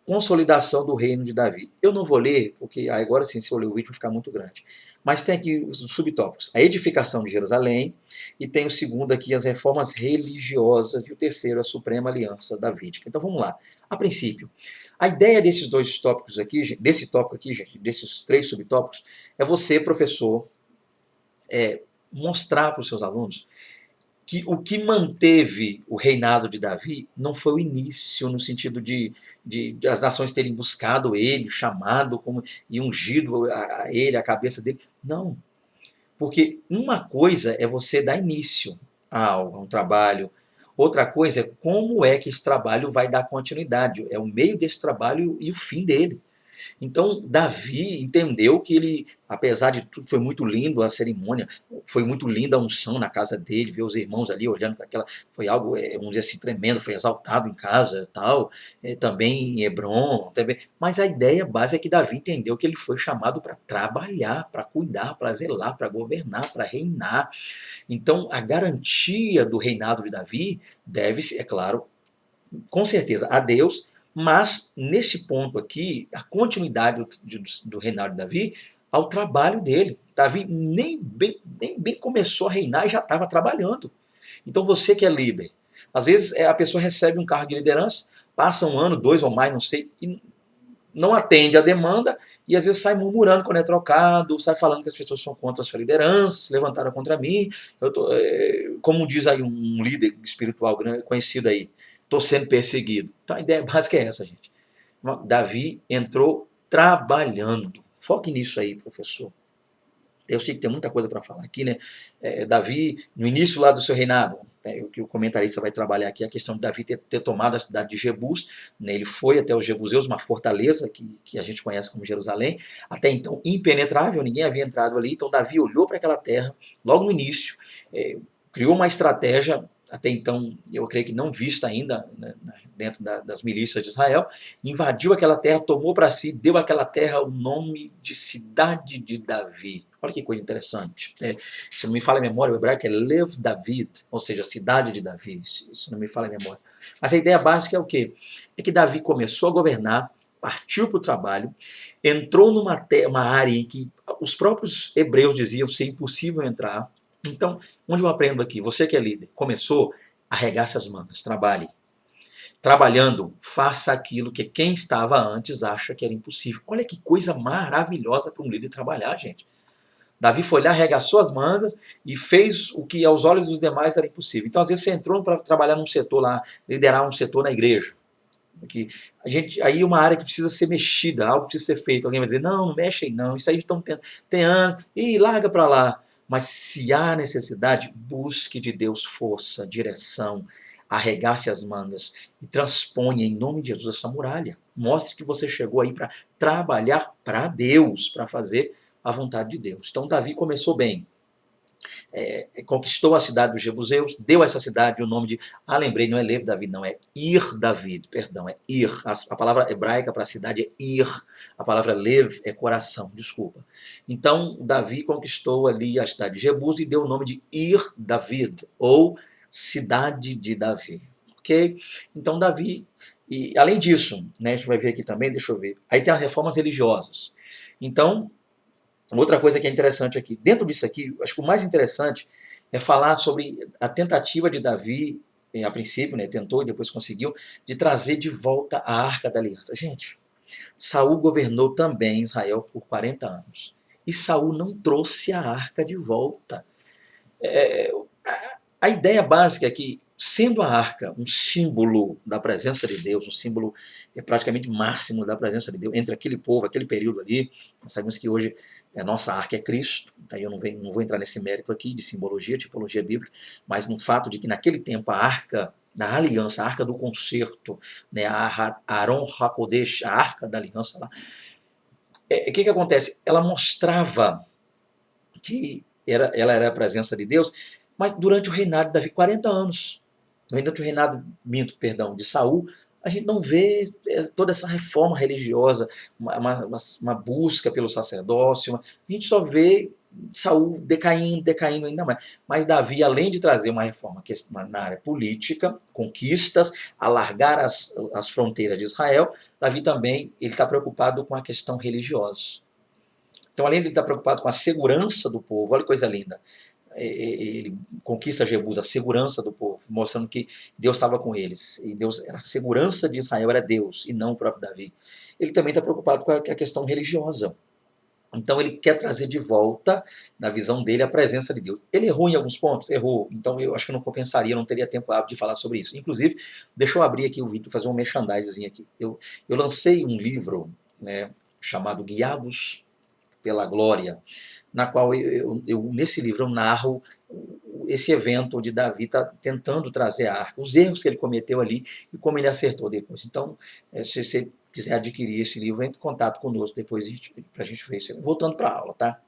[SPEAKER 1] consolidação do reino de Davi. Eu não vou ler, porque agora sim, se eu ler o vídeo vai ficar muito grande. Mas tem aqui os subtópicos. A edificação de Jerusalém, e tem o segundo aqui, as reformas religiosas, e o terceiro, a suprema aliança davídica. Então vamos lá. A princípio, a ideia desses dois tópicos aqui, desse tópico aqui, gente, desses três subtópicos, é você, professor, mostrar para os seus alunos que o que manteve o reinado de Davi não foi o início, no sentido de as nações terem buscado ele, chamado como, e ungido a ele, a cabeça dele. Não. Porque uma coisa é você dar início a algo, a um trabalho. Outra coisa é como é que esse trabalho vai dar continuidade. É o meio desse trabalho e o fim dele. Então, Davi entendeu que ele, apesar de tudo, foi muito lindo a cerimônia, foi muito linda a unção na casa dele, ver os irmãos ali olhando para aquela, foi algo, vamos dizer assim, tremendo, foi exaltado em casa tal, também em Hebron, também. Mas a ideia básica é que Davi entendeu que ele foi chamado para trabalhar, para cuidar, para zelar, para governar, para reinar. Então, a garantia do reinado de Davi deve-se, é claro, com certeza, a Deus, mas nesse ponto aqui, a continuidade do reinado de Davi ao trabalho dele. Davi nem bem começou a reinar e já estava trabalhando. Então você que é líder, às vezes a pessoa recebe um cargo de liderança, passa um ano, dois ou mais, não sei, e não atende a demanda e às vezes sai murmurando quando é trocado, sai falando que as pessoas são contra a sua liderança, se levantaram contra mim. Como diz aí um líder espiritual conhecido aí, estou sendo perseguido. Então a ideia básica é essa, gente. Davi entrou trabalhando. Foque nisso aí, professor. Eu sei que tem muita coisa para falar aqui, né? Davi, no início lá do seu reinado, o que o comentarista vai trabalhar aqui, a questão de Davi ter tomado a cidade de Jebus, né? Ele foi até os Jebuseus, uma fortaleza que a gente conhece como Jerusalém, até então impenetrável, ninguém havia entrado ali, então Davi olhou para aquela terra, logo no início, criou uma estratégia, até então, eu creio que não vista ainda, né, dentro das milícias de Israel, invadiu aquela terra, tomou para si, deu àquela terra o nome de Cidade de Davi. Olha que coisa interessante. Se não me falha a memória, o hebraico é Lev David, ou seja, Cidade de Davi, se não me falha a memória. Mas a ideia básica é o quê? É que Davi começou a governar, partiu para o trabalho, entrou numa área em que os próprios hebreus diziam ser impossível entrar. Então, onde eu aprendo aqui? Você que é líder, começou, arregace as mangas, trabalhe. Trabalhando, faça aquilo que quem estava antes acha que era impossível. Olha que coisa maravilhosa para um líder trabalhar, gente. Davi foi lá, arregaçou as mangas e fez o que aos olhos dos demais era impossível. Então, às vezes, você entrou para trabalhar num setor lá, liderar um setor na igreja. Que aí uma área que precisa ser mexida, algo precisa ser feito. Alguém vai dizer, não mexe aí não, isso aí estão tem anos, e larga para lá. Mas se há necessidade, busque de Deus força, direção, arregace as mangas e transponha em nome de Jesus essa muralha. Mostre que você chegou aí para trabalhar para Deus, para fazer a vontade de Deus. Então Davi começou bem. Conquistou a cidade dos Jebuseus, deu a essa cidade o nome de, lembrei, não é Lev David, não, é Ir David, perdão, é Ir, a palavra hebraica para a cidade é Ir, a palavra Lev é coração, desculpa. Então, Davi conquistou ali a cidade de Jebus e deu o nome de Ir David, ou cidade de Davi, ok? Então, Davi, e além disso, né, a gente vai ver aqui também, deixa eu ver, aí tem as reformas religiosas. Então, outra coisa que é interessante aqui, dentro disso aqui, acho que o mais interessante é falar sobre a tentativa de Davi a princípio, né, tentou e depois conseguiu, de trazer de volta a Arca da Aliança. Gente, Saul governou também Israel por 40 anos. E Saul não trouxe a arca de volta. É, a ideia básica é que, sendo a arca um símbolo da presença de Deus, um símbolo praticamente máximo da presença de Deus, entre aquele povo, aquele período ali, nós sabemos que hoje a nossa arca é Cristo, daí eu não vou entrar nesse mérito aqui de simbologia, tipologia bíblica, mas no fato de que naquele tempo a arca da aliança, a arca do concerto, né, a Aaron HaKodesh, a arca da aliança lá, o que acontece? Ela mostrava que ela era a presença de Deus, mas durante o reinado de Davi, 40 anos, durante o reinado, de Saul, a gente não vê toda essa reforma religiosa, uma busca pelo sacerdócio, a gente só vê Saul decaindo ainda mais. Mas Davi, além de trazer uma reforma na área política, conquistas, alargar as fronteiras de Israel, Davi também está preocupado com a questão religiosa. Então, além de ele estar preocupado com a segurança do povo, olha que coisa linda, ele conquista Jebus, a segurança do povo, mostrando que Deus estava com eles. E Deus, a segurança de Israel era Deus, e não o próprio Davi. Ele também está preocupado com a questão religiosa. Então ele quer trazer de volta, na visão dele, a presença de Deus. Ele errou em alguns pontos? Errou. Então eu acho que não compensaria, não teria tempo hábil de falar sobre isso. Inclusive, deixa eu abrir aqui o vídeo, fazer um merchandising aqui. Eu lancei um livro, né, chamado Guiados pela Glória, na qual nesse livro eu narro esse evento onde Davi está tentando trazer a arca, os erros que ele cometeu ali e como ele acertou depois. Então, se você quiser adquirir esse livro, entre em contato conosco depois para a gente ver isso. Voltando para a aula, tá?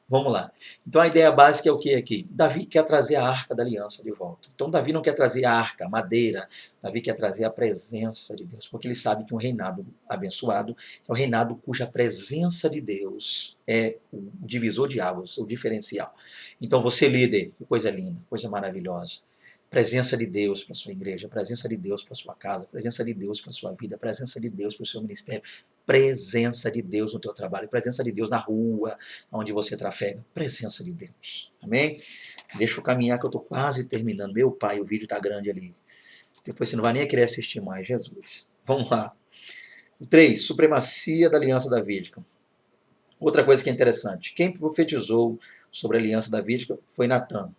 [SPEAKER 1] Vamos lá. Então a ideia básica é o que aqui? Davi quer trazer a arca da aliança de volta. Então Davi não quer trazer a arca, a madeira. Davi quer trazer a presença de Deus, porque ele sabe que um reinado abençoado é um reinado cuja presença de Deus é o divisor de águas, o diferencial. Então você líder, que coisa linda, coisa maravilhosa. Presença de Deus para a sua igreja, presença de Deus para a sua casa, presença de Deus para a sua vida, presença de Deus para o seu ministério, presença de Deus no teu trabalho, presença de Deus na rua, onde você trafega, presença de Deus. Amém? Deixa eu caminhar que eu estou quase terminando. Meu pai, o vídeo está grande ali. Depois você não vai nem querer assistir mais, Jesus. Vamos lá. 3. Supremacia da aliança davídica. Outra coisa que é interessante. Quem profetizou sobre a aliança davídica foi Natã.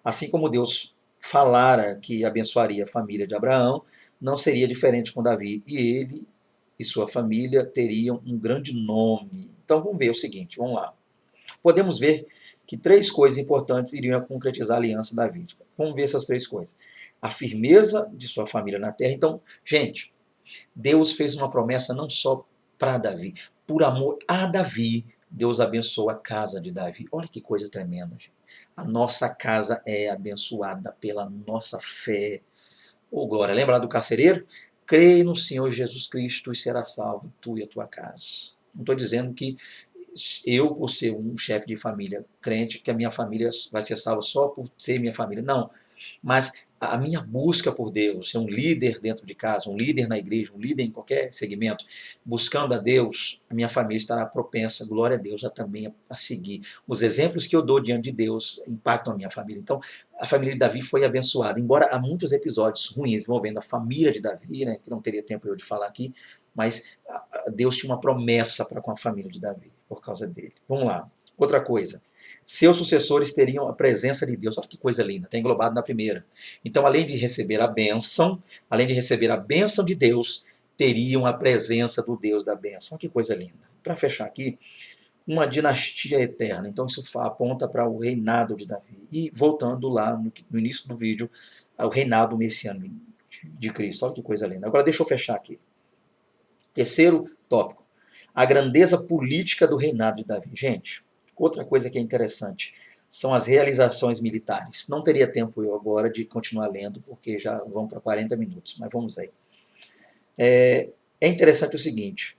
[SPEAKER 1] Assim como Deus falara que abençoaria a família de Abraão, não seria diferente com Davi. E ele e sua família teriam um grande nome. Então vamos ver o seguinte, vamos lá. Podemos ver que 3 coisas importantes iriam concretizar a aliança davídica. Vamos ver essas 3 coisas. A firmeza de sua família na terra. Então, gente, Deus fez uma promessa não só para Davi, por amor a Davi, Deus abençoou a casa de Davi. Olha que coisa tremenda, gente. A nossa casa é abençoada pela nossa fé. Oh, glória. Lembra lá do carcereiro? Creia no Senhor Jesus Cristo e será salvo, tu e a tua casa. Não estou dizendo que eu, por ser um chefe de família crente, que a minha família vai ser salva só por ser minha família. Não. Mas a minha busca por Deus, ser um líder dentro de casa, um líder na igreja, um líder em qualquer segmento, buscando a Deus, a minha família estará propensa, glória a Deus, também a seguir. Os exemplos que eu dou diante de Deus impactam a minha família. Então, a família de Davi foi abençoada, embora há muitos episódios ruins envolvendo a família de Davi, né, que não teria tempo eu de falar aqui, mas Deus tinha uma promessa para com a família de Davi, por causa dele. Vamos lá. Outra coisa. Seus sucessores teriam a presença de Deus. Olha que coisa linda, está englobado na primeira. Então, além de receber a bênção de Deus, teriam a presença do Deus da bênção. Olha que coisa linda. Para fechar aqui, uma dinastia eterna. Então, isso aponta para o reinado de Davi. E voltando lá no início do vídeo, ao reinado messiânico de Cristo. Olha que coisa linda. Agora, deixa eu fechar aqui. Terceiro tópico. A grandeza política do reinado de Davi. Gente, outra coisa que é interessante são as realizações militares. Não teria tempo eu agora de continuar lendo, porque já vão para 40 minutos, mas vamos aí. É interessante o seguinte,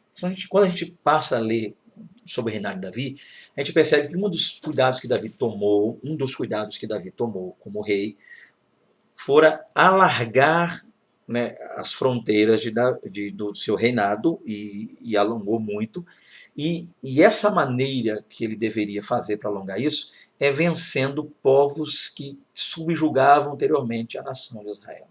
[SPEAKER 1] quando a gente passa a ler sobre o reinado de Davi, a gente percebe que um dos cuidados que Davi tomou como rei, fora alargar, né, as fronteiras do seu reinado e alongou muito. E essa maneira que ele deveria fazer para alongar isso é vencendo povos que subjugavam anteriormente a nação de Israel.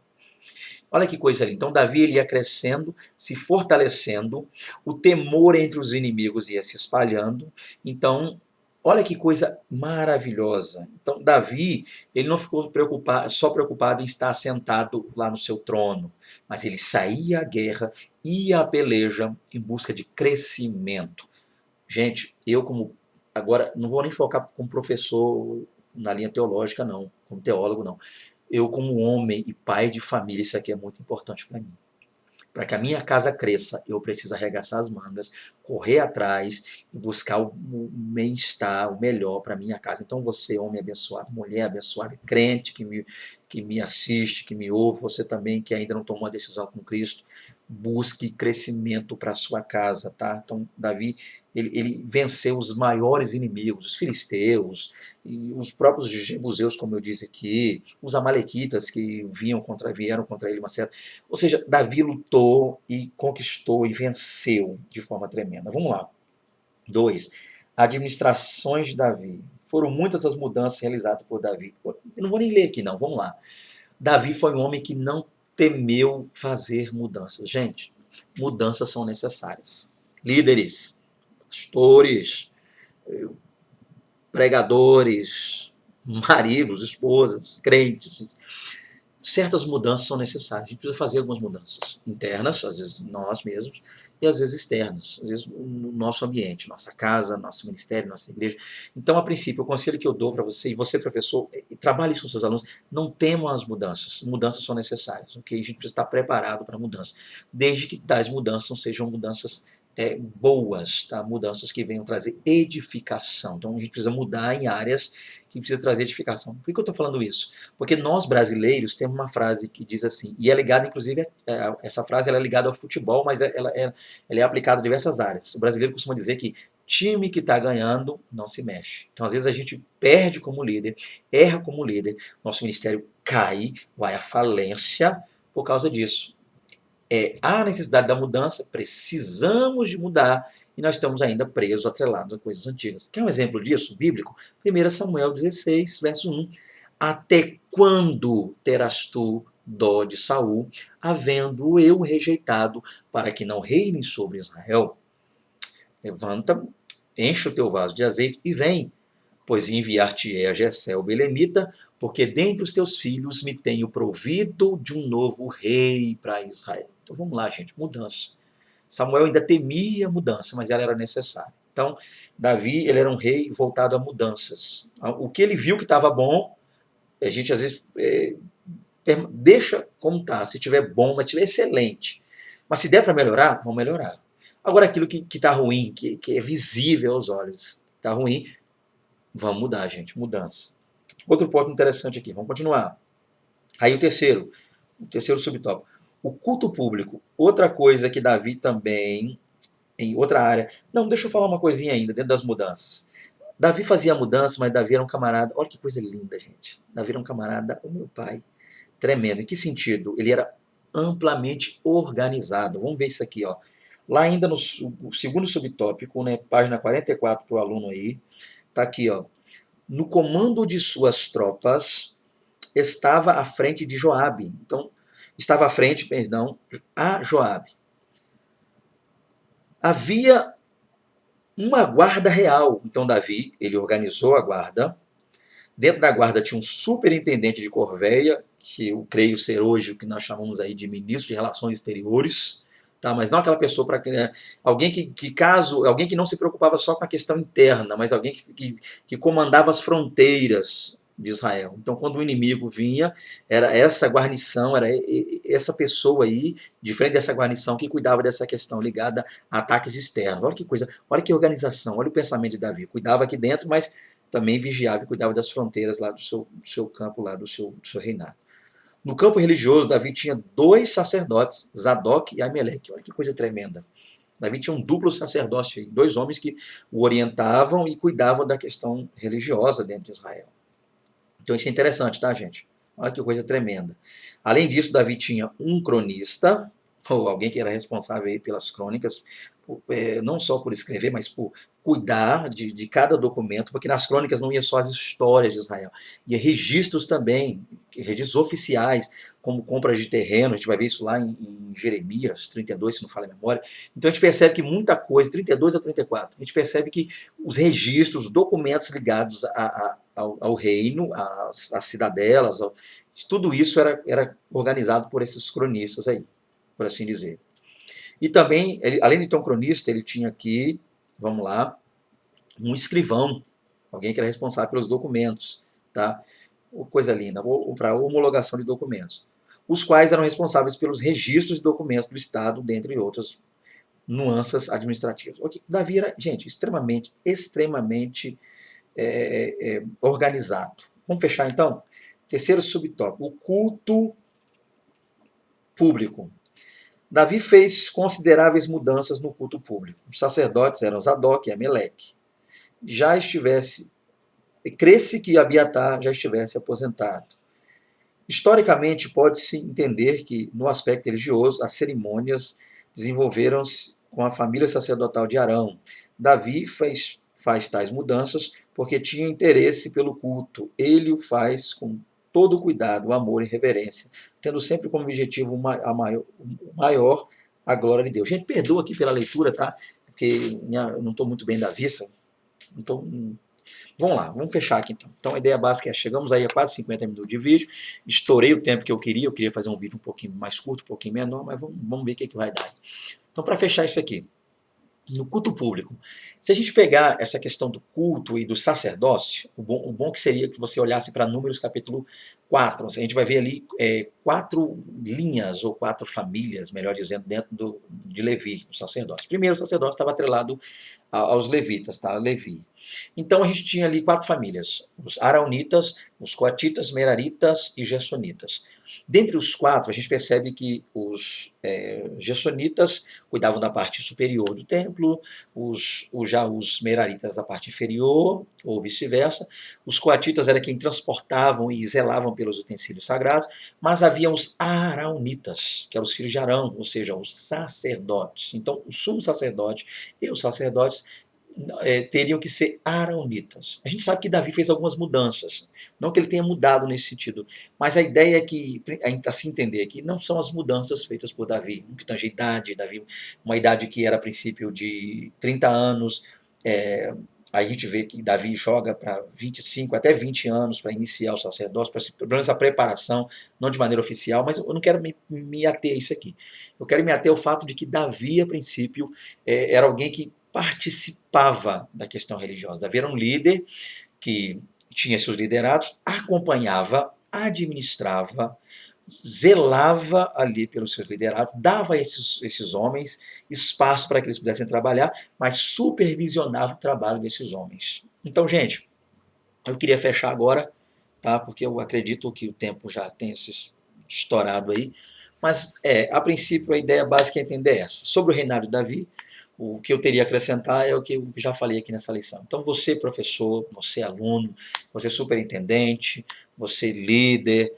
[SPEAKER 1] Olha que coisa linda. Então, Davi ele ia crescendo, se fortalecendo, o temor entre os inimigos ia se espalhando. Então, olha que coisa maravilhosa. Então, Davi, ele não ficou só preocupado em estar sentado lá no seu trono, mas ele saía à guerra, ia à peleja em busca de crescimento. Gente, eu como agora não vou nem focar como professor na linha teológica não, como teólogo não. Eu como homem e pai de família, isso aqui é muito importante para mim. Para que a minha casa cresça, eu preciso arregaçar as mangas, correr atrás e buscar o bem-estar, o melhor para a minha casa. Então você, homem abençoado, mulher abençoada, crente que me assiste, que me ouve, você também que ainda não tomou uma decisão com Cristo, busque crescimento para a sua casa, tá? Então Davi, ele venceu os maiores inimigos, os filisteus, e os próprios jebuseus, como eu disse aqui, os amalequitas que vieram contra ele uma certa. Ou seja, Davi lutou e conquistou e venceu de forma tremenda. Vamos lá. 2. Administrações de Davi. Foram muitas as mudanças realizadas por Davi. Eu não vou nem ler aqui, não. Vamos lá. Davi foi um homem que não temeu fazer mudanças. Gente, mudanças são necessárias. Líderes, pastores, pregadores, maridos, esposas, crentes, certas mudanças são necessárias. A gente precisa fazer algumas mudanças internas, às vezes nós mesmos, e às vezes externas, às vezes no nosso ambiente, nossa casa, nosso ministério, nossa igreja. Então, a princípio, o conselho que eu dou para você, e você, professor, trabalhe isso com seus alunos, não temam as mudanças são necessárias, ok? A gente precisa estar preparado para a mudança, desde que tais mudanças não sejam mudanças boas, tá? Mudanças que venham trazer edificação. Então, a gente precisa mudar em áreas que precisa trazer edificação. Por que eu estou falando isso? Porque nós brasileiros temos uma frase que diz assim, e é ligada, inclusive, essa frase ela é ligada ao futebol, mas ela é aplicada a diversas áreas. O brasileiro costuma dizer que time que está ganhando não se mexe. Então, às vezes, a gente perde como líder, erra como líder, nosso ministério cai, vai à falência por causa disso. Há necessidade da mudança, precisamos de mudar, e nós estamos ainda presos, atrelados a coisas antigas. Quer um exemplo disso, bíblico? 1 Samuel 16, verso 1. Até quando terás tu dó de Saul, havendo eu rejeitado, para que não reine sobre Israel? Levanta, enche o teu vaso de azeite e vem, pois enviar-te-ei a Jessé o belemita, porque dentre os teus filhos me tenho provido de um novo rei para Israel. Então vamos lá, gente, mudança. Samuel ainda temia a mudança, mas ela era necessária. Então, Davi, ele era um rei voltado a mudanças. O que ele viu que estava bom, a gente às vezes deixa como está. Se estiver bom, mas estiver excelente. Mas se der para melhorar, vamos melhorar. Agora, aquilo que está ruim, que é visível aos olhos, está ruim, vamos mudar, gente, mudança. Outro ponto interessante aqui, vamos continuar. Aí o terceiro subtópico. O culto público. Outra coisa que Davi também, em outra área. Não, deixa eu falar uma coisinha ainda, dentro das mudanças. Davi fazia mudança, mas Davi era um camarada. Olha que coisa linda, gente. Davi era um camarada, o meu pai. Tremendo. Em que sentido? Ele era amplamente organizado. Vamos ver isso aqui, ó. Lá ainda no segundo subtópico, né, página 44 para o aluno aí, tá aqui, ó. No comando de suas tropas estava à frente de Joabe. Então, estava à frente, a Joabe. Havia uma guarda real. Então, Davi, ele organizou a guarda. Dentro da guarda tinha um superintendente de corveia, que eu creio ser hoje o que nós chamamos aí de ministro de Relações Exteriores, tá? Mas não aquela pessoa para alguém alguém que não se preocupava só com a questão interna, mas alguém que comandava as fronteiras de Israel. Então, quando o inimigo vinha, era essa guarnição, era essa pessoa aí, de frente dessa guarnição, que cuidava dessa questão ligada a ataques externos. Olha que coisa, olha que organização, olha o pensamento de Davi. Cuidava aqui dentro, mas também vigiava e cuidava das fronteiras lá do seu campo, lá do seu reinado. No campo religioso, Davi tinha 2 sacerdotes, Zadok e Aimeleque. Olha que coisa tremenda. Davi tinha um duplo sacerdócio, 2 homens que o orientavam e cuidavam da questão religiosa dentro de Israel. Então isso é interessante, tá, gente? Olha que coisa tremenda. Além disso, Davi tinha um cronista, ou alguém que era responsável aí pelas crônicas, não só por escrever, mas por cuidar de cada documento, porque nas crônicas não ia só as histórias de Israel, ia registros também, registros oficiais, como compras de terreno, a gente vai ver isso lá em Jeremias 32, se não falha a memória. Então a gente percebe que muita coisa, 32 a 34, a gente percebe que os registros, os documentos ligados ao reino, às cidadelas, tudo isso era organizado por esses cronistas aí, por assim dizer. E também, além de ter um cronista, ele tinha aqui, vamos lá, um escrivão, alguém que era responsável pelos documentos, tá? Coisa linda, para homologação de documentos, os quais eram responsáveis pelos registros de documentos do Estado, dentre outras nuances administrativas. Davi era, gente, extremamente organizado. Vamos fechar então? Terceiro subtópico, o culto público. Davi fez consideráveis mudanças no culto público. Os sacerdotes eram Zadok e Ameleque. Cresce que Abiatar já estivesse aposentado. Historicamente, pode-se entender que, no aspecto religioso, as cerimônias desenvolveram-se com a família sacerdotal de Arão. Davi faz tais mudanças porque tinha interesse pelo culto. Ele o faz com todo o cuidado, o amor e reverência, tendo sempre como objetivo maior a glória de Deus. Gente, perdoa aqui pela leitura, tá? Porque eu não estou muito bem da vista. Vamos lá, vamos fechar aqui então. Então a ideia básica é, chegamos aí a quase 50 minutos de vídeo, estourei o tempo que eu queria fazer um vídeo um pouquinho mais curto, um pouquinho menor, mas vamos ver o que vai dar. Então, para fechar isso aqui, no culto público, se a gente pegar essa questão do culto e do sacerdócio, o bom que seria que você olhasse para Números capítulo 4, a gente vai ver ali 4 linhas, ou 4 famílias, melhor dizendo, dentro de Levi, o sacerdócio. Primeiro, o sacerdócio estava atrelado aos levitas, tá? Levi. Então a gente tinha ali 4 famílias, os Araunitas, os Coatitas, Meraritas e Gersonitas. Dentre os 4, a gente percebe que os Gersonitas cuidavam da parte superior do templo, já os Meraritas da parte inferior, ou vice-versa. Os Coatitas eram quem transportavam e zelavam pelos utensílios sagrados, mas havia os Araunitas, que eram os filhos de Arão, ou seja, os sacerdotes. Então, o sumo sacerdote e os sacerdotes teriam que ser araunitas. A gente sabe que Davi fez algumas mudanças, não que ele tenha mudado nesse sentido, mas a ideia é que, a se entender que não são as mudanças feitas por Davi, no que tange a idade, Davi, uma idade que era a princípio de 30 anos, a gente vê que Davi joga para 25, até 20 anos para iniciar o sacerdócio, pelo menos a preparação, não de maneira oficial, mas eu não quero me ater a isso aqui. Eu quero me ater ao fato de que Davi, a princípio, era alguém que participava da questão religiosa. Davi era um líder que tinha seus liderados, acompanhava, administrava, zelava ali pelos seus liderados, dava a esses homens espaço para que eles pudessem trabalhar, mas supervisionava o trabalho desses homens. Então, gente, eu queria fechar agora, tá? Porque eu acredito que o tempo já tem se estourado aí, mas a princípio a ideia básica é entender essa. Sobre o reinado de Davi, o que eu teria a acrescentar é o que eu já falei aqui nessa lição. Então, você professor, você aluno, você superintendente, você líder,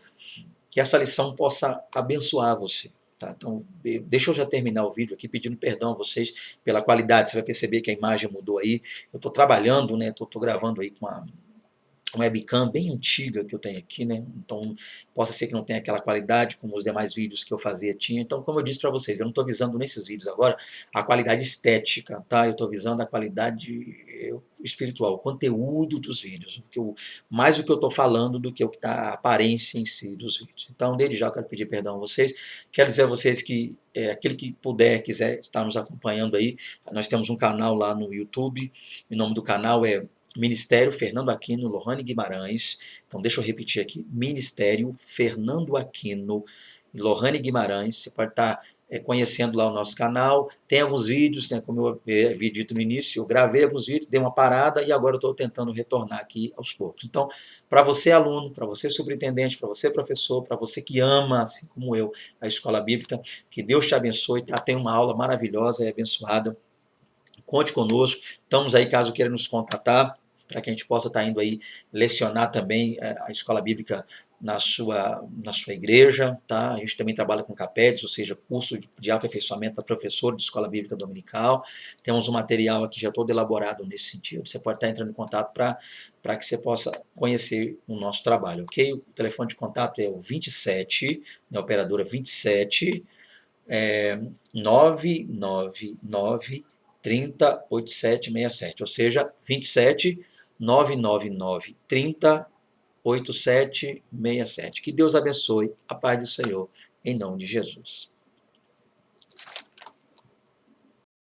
[SPEAKER 1] que essa lição possa abençoar você. Tá? Então, deixa eu já terminar o vídeo aqui pedindo perdão a vocês pela qualidade. Você vai perceber que a imagem mudou aí. Eu estou trabalhando, né? Estou gravando aí com uma webcam bem antiga que eu tenho aqui, né? Então, possa ser que não tenha aquela qualidade como os demais vídeos que eu fazia tinha. Então, como eu disse para vocês, eu não estou visando nesses vídeos agora a qualidade estética, tá? Eu estou visando a qualidade espiritual, o conteúdo dos vídeos, mais do que eu estou falando do que o que está a aparência em si dos vídeos. Então, desde já eu quero pedir perdão a vocês. Quero dizer a vocês que aquele que puder, quiser estar nos acompanhando aí, nós temos um canal lá no YouTube. O nome do canal é Ministério Fernando Aquino Lohane Guimarães. Então, deixa eu repetir aqui. Ministério Fernando Aquino Lohane Guimarães. Você pode estar conhecendo lá o nosso canal. Tem alguns vídeos, né, como eu havia dito no início, eu gravei alguns vídeos, dei uma parada e agora eu estou tentando retornar aqui aos poucos. Então, para você aluno, para você superintendente, para você professor, para você que ama, assim como eu, a escola bíblica, que Deus te abençoe. Tá? Tem uma aula maravilhosa e abençoada. Conte conosco. Estamos aí caso queira nos contatar, para que a gente possa estar indo aí lecionar também a escola bíblica na sua igreja, tá? A gente também trabalha com CAPEDS, ou seja, curso de aperfeiçoamento da professora de escola bíblica dominical. Temos um material aqui já todo elaborado nesse sentido. Você pode estar entrando em contato para que você possa conhecer o nosso trabalho, ok? O telefone de contato é o 27, na operadora 27 999 30 8767, ou seja, 27 999 30 8767. Que Deus abençoe. A paz do Senhor, em nome de Jesus.